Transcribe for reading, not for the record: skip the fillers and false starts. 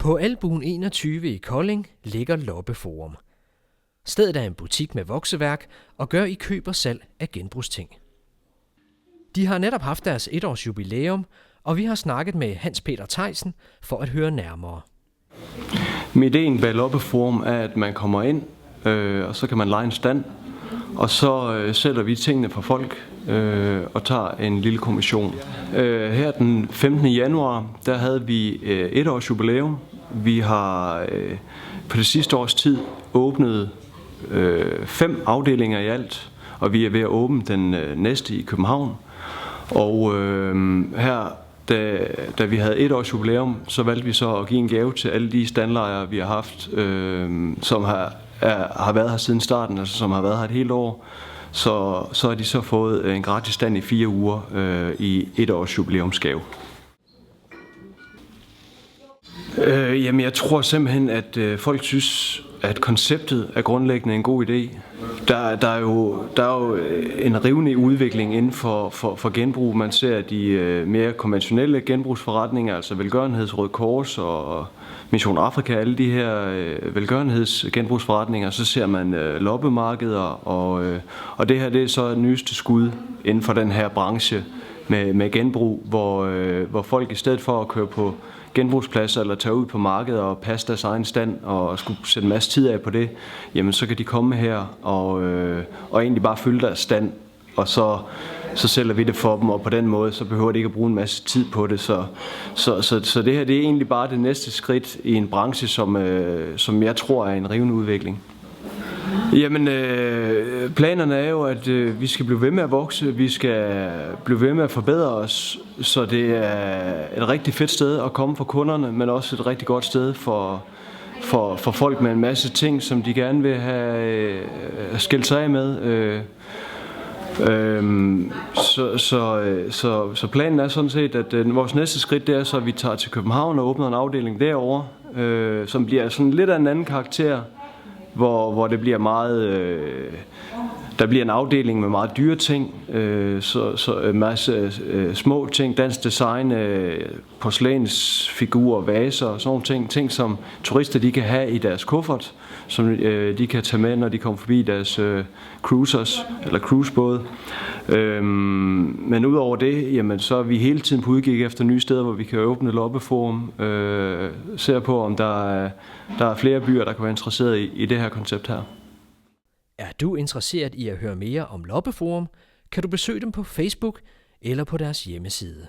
På Albuen 21 i Kolding ligger Loppeforum. Stedet er en butik med vokseværk og gør i køb og salg af genbrugsting. De har netop haft deres 1-års jubilæum, og vi har snakket med Hans Peter Theisen for at høre nærmere. Ideen bag Loppeforum er, at man kommer ind, og så kan man leje en stand, og så sælger vi tingene for folk og tager en lille kommission. Her den 15. januar, der havde vi 1-års jubilæum. Vi har på det sidste års tid åbnet 5 afdelinger i alt, og vi er ved at åbne den næste i København. Og her, da vi havde 1-års jubilæum, så valgte vi så at give en gave til alle de standlejere, vi har haft, som har været her siden starten, altså som har været her et helt år. Så har de så fået en gratis stand i 4 uger i 1-års jubilæumsgave. Jamen, jeg tror simpelthen, at folk synes, at konceptet er grundlæggende en god idé. Der er jo en rivende udvikling inden for genbrug. Man ser de mere konventionelle genbrugsforretninger, altså Velgørenhedsrøde Kors og Mission Afrika, alle de her velgørenhedsgenbrugsforretninger. Så ser man loppemarkeder, og det her det er så nyeste skud inden for den her branche med genbrug, hvor folk i stedet for at køre på genbrugspladser eller tage ud på markedet og passe deres egen stand og skulle sætte en masse tid af på det, jamen så kan de komme her og egentlig bare fylde deres stand, og så sælger vi det for dem, og på den måde så behøver de ikke at bruge en masse tid på det. Så det her det er egentlig bare det næste skridt i en branche, som jeg tror er en rivende udvikling. Jamen, planerne er jo, at vi skal blive ved med at vokse, vi skal blive ved med at forbedre os, så det er et rigtig fedt sted at komme for kunderne, men også et rigtig godt sted for folk med en masse ting, som de gerne vil have skilt sig af med. Så planen er sådan set, at vores næste skridt det er så, at vi tager til København og åbner en afdeling derovre, som bliver sådan lidt af en anden karakter, hvor det bliver meget, der bliver en afdeling med meget dyre ting, så en masse små ting, dansk design, porcelænsfigurer, vaser og sådan nogle ting, som turister de kan have i deres kuffert, som de kan tage med, når de kommer forbi deres cruisers eller cruisebåde. Men udover det, jamen, så er vi hele tiden på udkig efter nye steder, hvor vi kan åbne Loppeforum. Ser på, om der er flere byer, der kan være interesseret i det her koncept her. Er du interesseret i at høre mere om Loppeforum, kan du besøge dem på Facebook eller på deres hjemmeside.